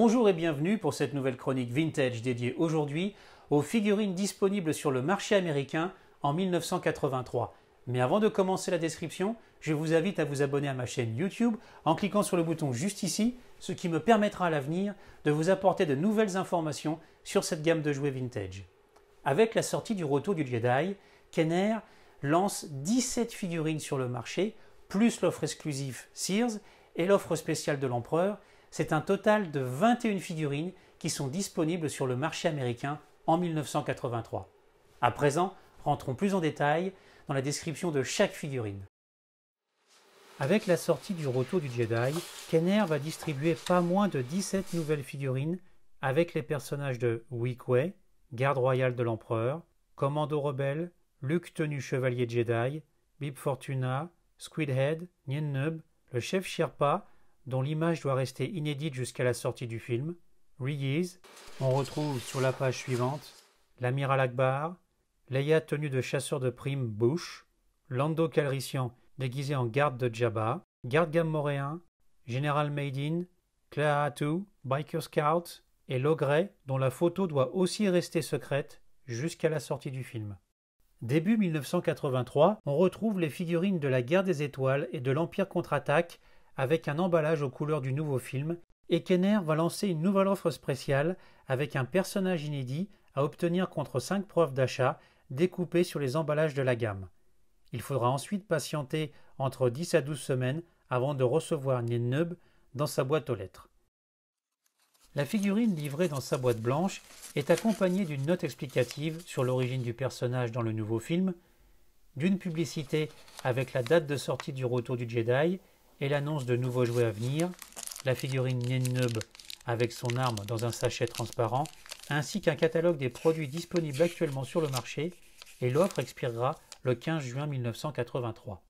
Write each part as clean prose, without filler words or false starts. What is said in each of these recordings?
Bonjour et bienvenue pour cette nouvelle chronique vintage dédiée aujourd'hui aux figurines disponibles sur le marché américain en 1983. Mais avant de commencer la description, je vous invite à vous abonner à ma chaîne YouTube en cliquant sur le bouton juste ici, ce qui me permettra à l'avenir de vous apporter de nouvelles informations sur cette gamme de jouets vintage. Avec la sortie du Retour du Jedi, Kenner lance 17 figurines sur le marché, plus l'offre exclusive Sears et l'offre spéciale de l'Empereur. C'est un total de 21 figurines qui sont disponibles sur le marché américain en 1983. À présent, rentrons plus en détail dans la description de chaque figurine. Avec la sortie du Retour du Jedi, Kenner va distribuer pas moins de 17 nouvelles figurines avec les personnages de Weequay, garde royale de l'Empereur, Commando rebelle, Luke tenu chevalier Jedi, Bib Fortuna, Squidhead, Nien Nunb, le chef Sherpa, dont l'image doit rester inédite jusqu'à la sortie du film, Reese. On retrouve sur la page suivante l'amiral Akbar, Leia tenue de chasseur de primes Bush, Lando Calrissian déguisé en garde de Jabba, garde Gamorréen, général Maiden, Clara Hatu, Biker Scout et Logray, dont la photo doit aussi rester secrète jusqu'à la sortie du film. Début 1983, on retrouve les figurines de la Guerre des Étoiles et de l'Empire contre-attaque avec un emballage aux couleurs du nouveau film, et Kenner va lancer une nouvelle offre spéciale avec un personnage inédit à obtenir contre 5 preuves d'achat découpées sur les emballages de la gamme. Il faudra ensuite patienter entre 10 à 12 semaines avant de recevoir Nien Nunb dans sa boîte aux lettres. La figurine livrée dans sa boîte blanche est accompagnée d'une note explicative sur l'origine du personnage dans le nouveau film, d'une publicité avec la date de sortie du Retour du Jedi et l'annonce de nouveaux jouets à venir, la figurine Nien Nunb avec son arme dans un sachet transparent, ainsi qu'un catalogue des produits disponibles actuellement sur le marché, et l'offre expirera le 15 juin 1983.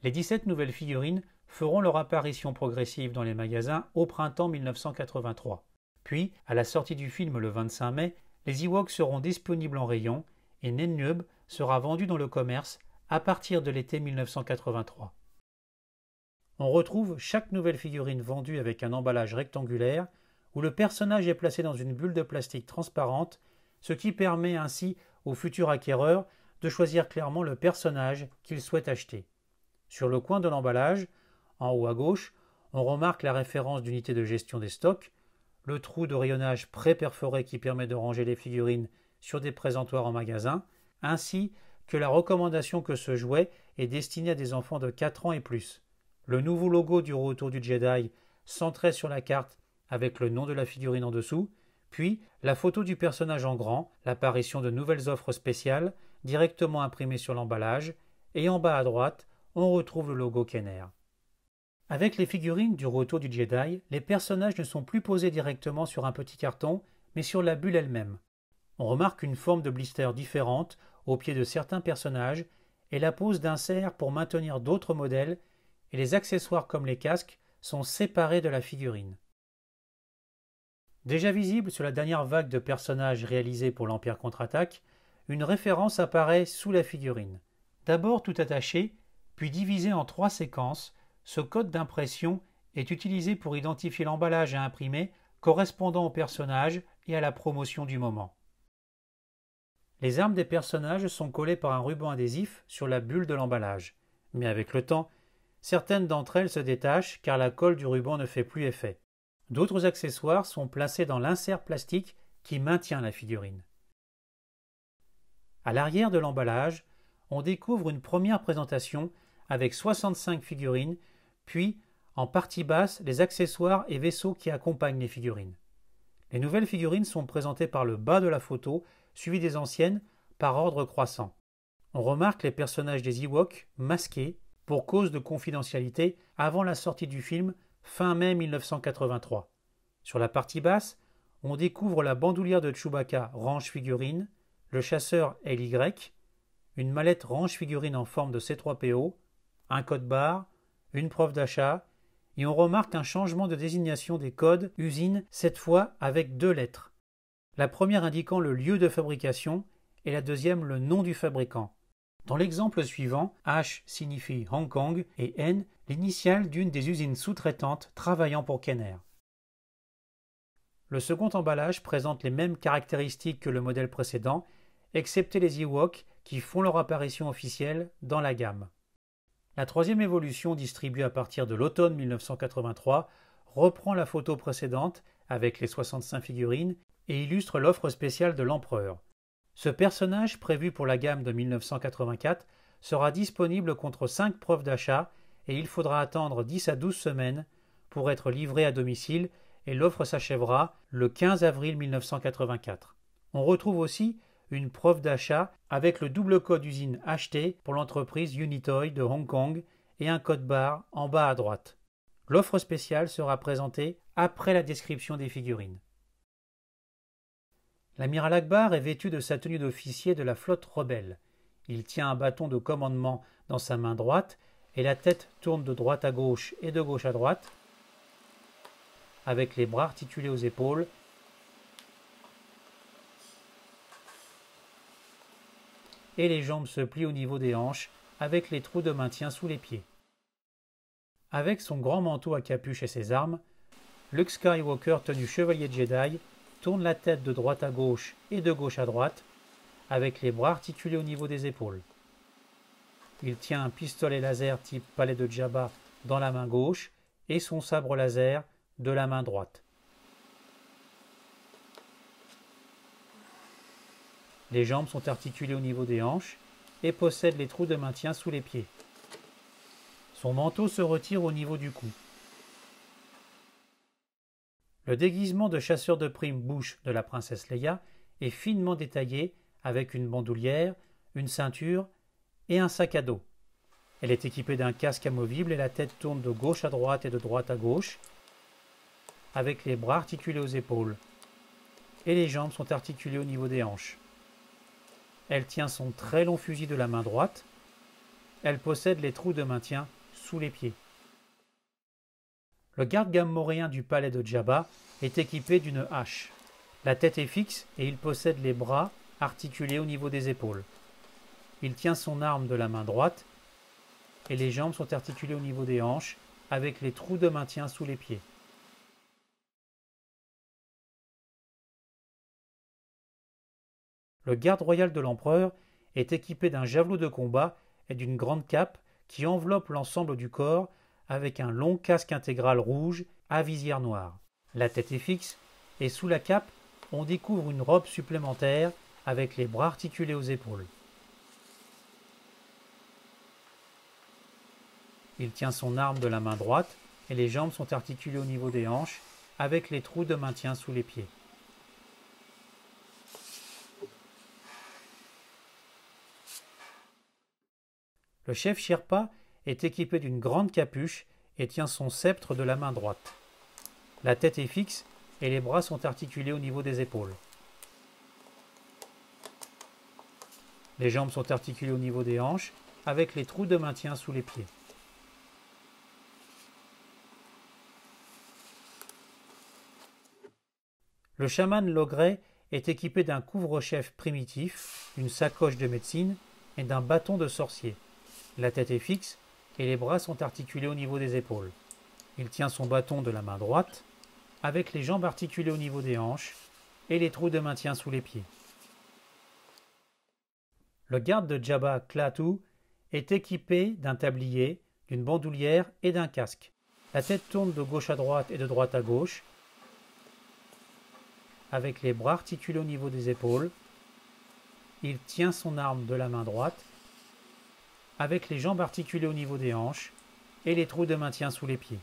Les 17 nouvelles figurines feront leur apparition progressive dans les magasins au printemps 1983. Puis, à la sortie du film le 25 mai, les Ewoks seront disponibles en rayon et Nien Nunb sera vendu dans le commerce à partir de l'été 1983. On retrouve chaque nouvelle figurine vendue avec un emballage rectangulaire où le personnage est placé dans une bulle de plastique transparente, ce qui permet ainsi au futur acquéreur de choisir clairement le personnage qu'il souhaite acheter. Sur le coin de l'emballage, en haut à gauche, on remarque la référence d'unité de gestion des stocks, le trou de rayonnage pré-perforé qui permet de ranger les figurines sur des présentoirs en magasin, ainsi que la recommandation que ce jouet est destiné à des enfants de 4 ans et plus. Le nouveau logo du Retour du Jedi centré sur la carte avec le nom de la figurine en dessous, puis la photo du personnage en grand, l'apparition de nouvelles offres spéciales directement imprimées sur l'emballage, et en bas à droite, on retrouve le logo Kenner. Avec les figurines du Retour du Jedi, les personnages ne sont plus posés directement sur un petit carton, mais sur la bulle elle-même. On remarque une forme de blister différente au pied de certains personnages et la pose d'insert pour maintenir d'autres modèles, et les accessoires comme les casques sont séparés de la figurine. Déjà visible sur la dernière vague de personnages réalisés pour l'Empire contre-attaque, une référence apparaît sous la figurine. D'abord tout attaché, puis divisé en 3 séquences, ce code d'impression est utilisé pour identifier l'emballage à imprimer correspondant au personnage et à la promotion du moment. Les armes des personnages sont collées par un ruban adhésif sur la bulle de l'emballage, mais avec le temps, certaines d'entre elles se détachent car la colle du ruban ne fait plus effet. D'autres accessoires sont placés dans l'insert plastique qui maintient la figurine. À l'arrière de l'emballage, on découvre une première présentation avec 65 figurines, puis en partie basse les accessoires et vaisseaux qui accompagnent les figurines. Les nouvelles figurines sont présentées par le bas de la photo, suivies des anciennes par ordre croissant. On remarque les personnages des Ewoks masqués pour cause de confidentialité avant la sortie du film fin mai 1983. Sur la partie basse, on découvre la bandoulière de Chewbacca range figurine, le chasseur LY, une mallette range figurine en forme de C3PO, un code barre, une preuve d'achat, et on remarque un changement de désignation des codes usine, cette fois avec 2 lettres. La première indiquant le lieu de fabrication et la deuxième le nom du fabricant. Dans l'exemple suivant, H signifie Hong Kong et N l'initiale d'une des usines sous-traitantes travaillant pour Kenner. Le second emballage présente les mêmes caractéristiques que le modèle précédent, excepté les Ewoks qui font leur apparition officielle dans la gamme. La troisième évolution, distribuée à partir de l'automne 1983, reprend la photo précédente avec les 65 figurines et illustre l'offre spéciale de l'Empereur. Ce personnage, prévu pour la gamme de 1984, sera disponible contre 5 preuves d'achat et il faudra attendre 10 à 12 semaines pour être livré à domicile et l'offre s'achèvera le 15 avril 1984. On retrouve aussi une preuve d'achat avec le double code usine acheté pour l'entreprise Unitoy de Hong Kong et un code barre en bas à droite. L'offre spéciale sera présentée après la description des figurines. L'amiral Akbar est vêtu de sa tenue d'officier de la flotte rebelle. Il tient un bâton de commandement dans sa main droite et la tête tourne de droite à gauche et de gauche à droite, avec les bras articulés aux épaules et les jambes se plient au niveau des hanches avec les trous de maintien sous les pieds. Avec son grand manteau à capuche et ses armes, Luke Skywalker, tenu chevalier Jedi, tourne la tête de droite à gauche et de gauche à droite, avec les bras articulés au niveau des épaules. Il tient un pistolet laser type palais de Jabba dans la main gauche et son sabre laser de la main droite. Les jambes sont articulées au niveau des hanches et possèdent les trous de maintien sous les pieds. Son manteau se retire au niveau du cou. Le déguisement de chasseur de primes Bouche de la princesse Leia est finement détaillé avec une bandoulière, une ceinture et un sac à dos. Elle est équipée d'un casque amovible et la tête tourne de gauche à droite et de droite à gauche, avec les bras articulés aux épaules, et les jambes sont articulées au niveau des hanches. Elle tient son très long fusil de la main droite. Elle possède les trous de maintien sous les pieds. Le garde gamorréen du palais de Jabba est équipé d'une hache. La tête est fixe et il possède les bras articulés au niveau des épaules. Il tient son arme de la main droite et les jambes sont articulées au niveau des hanches avec les trous de maintien sous les pieds. Le garde royal de l'empereur est équipé d'un javelot de combat et d'une grande cape qui enveloppe l'ensemble du corps avec un long casque intégral rouge à visière noire. La tête est fixe et sous la cape, on découvre une robe supplémentaire avec les bras articulés aux épaules. Il tient son arme de la main droite et les jambes sont articulées au niveau des hanches avec les trous de maintien sous les pieds. Le chef Sherpa est équipé d'une grande capuche et tient son sceptre de la main droite. La tête est fixe et les bras sont articulés au niveau des épaules. Les jambes sont articulées au niveau des hanches avec les trous de maintien sous les pieds. Le chaman Logray est équipé d'un couvre-chef primitif, d'une sacoche de médecine et d'un bâton de sorcier. La tête est fixe et les bras sont articulés au niveau des épaules. Il tient son bâton de la main droite avec les jambes articulées au niveau des hanches et les trous de maintien sous les pieds. Le garde de Jabba Klaatu est équipé d'un tablier, d'une bandoulière et d'un casque. La tête tourne de gauche à droite et de droite à gauche avec les bras articulés au niveau des épaules. Il tient son arme de la main droite avec les jambes articulées au niveau des hanches et les trous de maintien sous les pieds.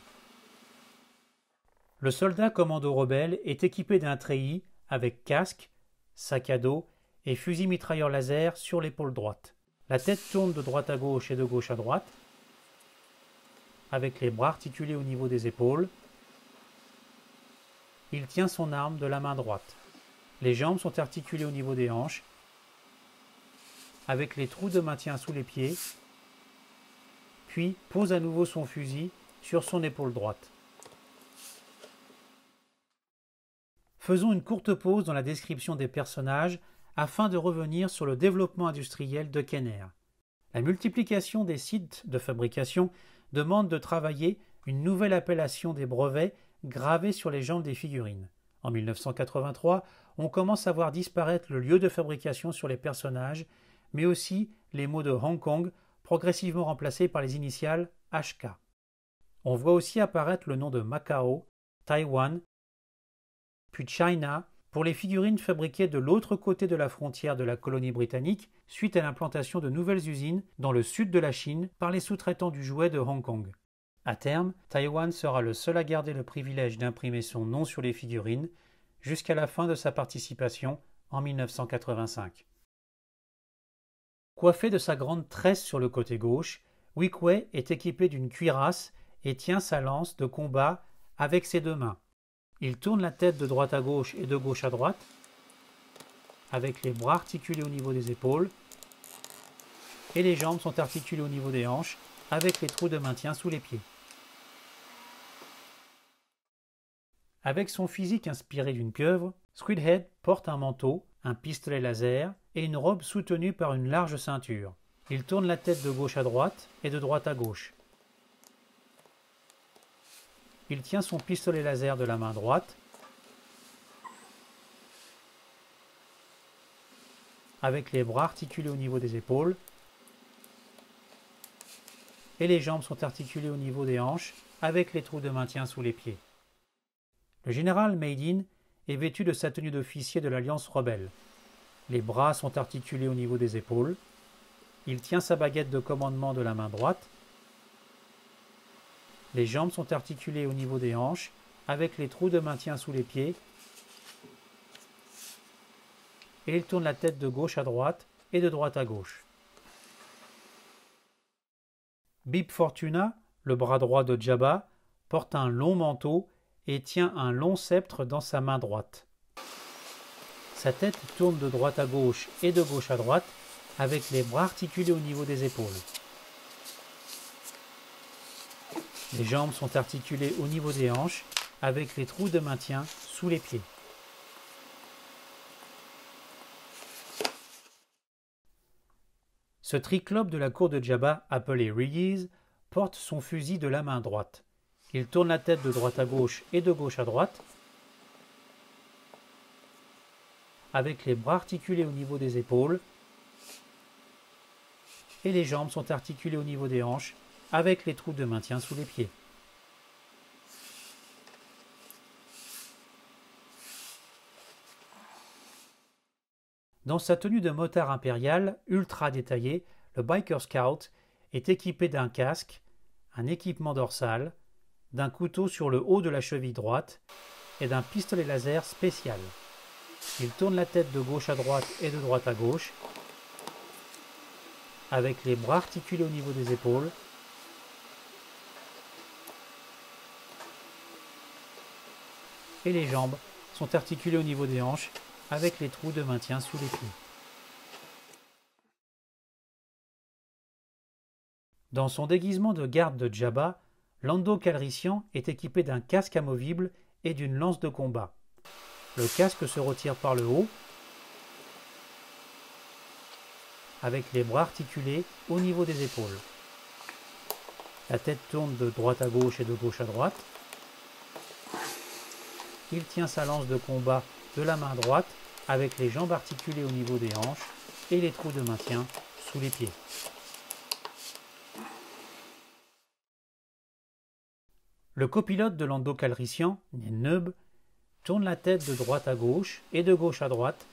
Le soldat commando rebelle est équipé d'un treillis avec casque, sac à dos et fusil mitrailleur laser sur l'épaule droite. La tête tourne de droite à gauche et de gauche à droite, avec les bras articulés au niveau des épaules. Il tient son arme de la main droite. Les jambes sont articulées au niveau des hanches, avec les trous de maintien sous les pieds, puis pose à nouveau son fusil sur son épaule droite. Faisons une courte pause dans la description des personnages afin de revenir sur le développement industriel de Kenner. La multiplication des sites de fabrication demande de travailler une nouvelle appellation des brevets gravés sur les jambes des figurines. En 1983, on commence à voir disparaître le lieu de fabrication sur les personnages, mais aussi les mots de Hong Kong, progressivement remplacés par les initiales HK. On voit aussi apparaître le nom de Macao, Taïwan, puis China, pour les figurines fabriquées de l'autre côté de la frontière de la colonie britannique suite à l'implantation de nouvelles usines dans le sud de la Chine par les sous-traitants du jouet de Hong Kong. À terme, Taïwan sera le seul à garder le privilège d'imprimer son nom sur les figurines jusqu'à la fin de sa participation en 1985. Coiffé de sa grande tresse sur le côté gauche, Weequay est équipé d'une cuirasse et tient sa lance de combat avec ses deux mains. Il tourne la tête de droite à gauche et de gauche à droite, avec les bras articulés au niveau des épaules, et les jambes sont articulées au niveau des hanches, avec les trous de maintien sous les pieds. Avec son physique inspiré d'une pieuvre, Squidhead porte un manteau, un pistolet laser et une robe soutenue par une large ceinture. Il tourne la tête de gauche à droite et de droite à gauche. Il tient son pistolet laser de la main droite, avec les bras articulés au niveau des épaules, et les jambes sont articulées au niveau des hanches, avec les trous de maintien sous les pieds. Le général Meidin est vêtu de sa tenue d'officier de l'Alliance rebelle. Les bras sont articulés au niveau des épaules. Il tient sa baguette de commandement de la main droite. Les jambes sont articulées au niveau des hanches, avec les trous de maintien sous les pieds. Et il tourne la tête de gauche à droite et de droite à gauche. Bib Fortuna, le bras droit de Jabba, porte un long manteau et tient un long sceptre dans sa main droite. Sa tête tourne de droite à gauche et de gauche à droite, avec les bras articulés au niveau des épaules. Les jambes sont articulées au niveau des hanches, avec les trous de maintien sous les pieds. Ce triclope de la cour de Jabba, appelé Riyez, porte son fusil de la main droite. Il tourne la tête de droite à gauche et de gauche à droite, avec les bras articulés au niveau des épaules, et les jambes sont articulées au niveau des hanches, avec les trous de maintien sous les pieds. Dans sa tenue de motard impérial, ultra détaillée, le Biker Scout est équipé d'un casque, un équipement dorsal, d'un couteau sur le haut de la cheville droite et d'un pistolet laser spécial. Il tourne la tête de gauche à droite et de droite à gauche, avec les bras articulés au niveau des épaules, et les jambes sont articulées au niveau des hanches, avec les trous de maintien sous les pieds. Dans son déguisement de garde de Jabba, Lando Calrissian est équipé d'un casque amovible et d'une lance de combat. Le casque se retire par le haut, avec les bras articulés au niveau des épaules. La tête tourne de droite à gauche et de gauche à droite. Il tient sa lance de combat de la main droite avec les jambes articulées au niveau des hanches et les trous de maintien sous les pieds. Le copilote de Lando Calrissian, Nub, tourne la tête de droite à gauche et de gauche à droite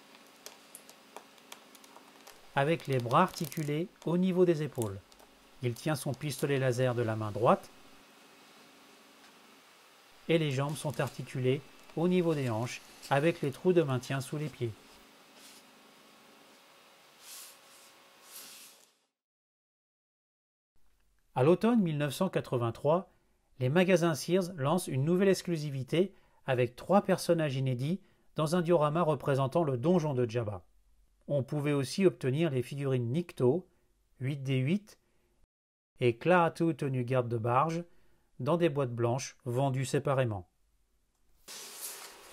avec les bras articulés au niveau des épaules. Il tient son pistolet laser de la main droite et les jambes sont articulées au niveau des hanches avec les trous de maintien sous les pieds. À l'automne 1983, les magasins Sears lancent une nouvelle exclusivité avec 3 personnages inédits dans un diorama représentant le donjon de Jabba. On pouvait aussi obtenir les figurines Nikto, 8D8 et Klaatu tenue garde de barge dans des boîtes blanches vendues séparément.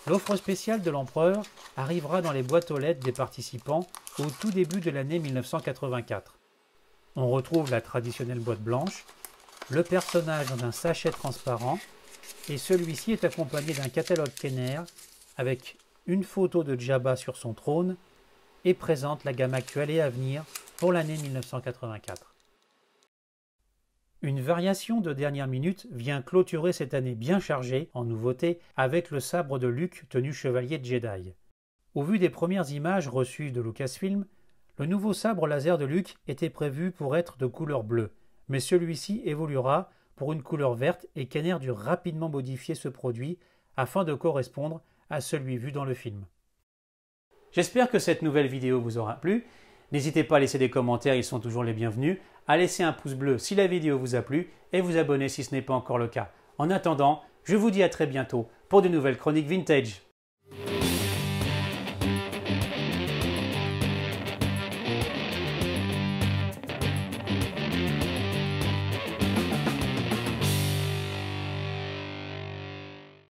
L'offre spéciale de l'Empereur arrivera dans les boîtes aux lettres des participants au tout début de l'année 1984. On retrouve la traditionnelle boîte blanche, le personnage dans un sachet transparent, et celui-ci est accompagné d'un catalogue Kenner avec une photo de Jabba sur son trône et présente la gamme actuelle et à venir pour l'année 1984. Une variation de dernière minute vient clôturer cette année bien chargée en nouveautés avec le sabre de Luke tenu chevalier de Jedi. Au vu des premières images reçues de Lucasfilm, le nouveau sabre laser de Luke était prévu pour être de couleur bleue, mais celui-ci évoluera pour une couleur verte et Kenner dut rapidement modifier ce produit afin de correspondre à celui vu dans le film. J'espère que cette nouvelle vidéo vous aura plu. N'hésitez pas à laisser des commentaires, ils sont toujours les bienvenus, à laisser un pouce bleu si la vidéo vous a plu et vous abonner si ce n'est pas encore le cas. En attendant, je vous dis à très bientôt pour de nouvelles chroniques vintage.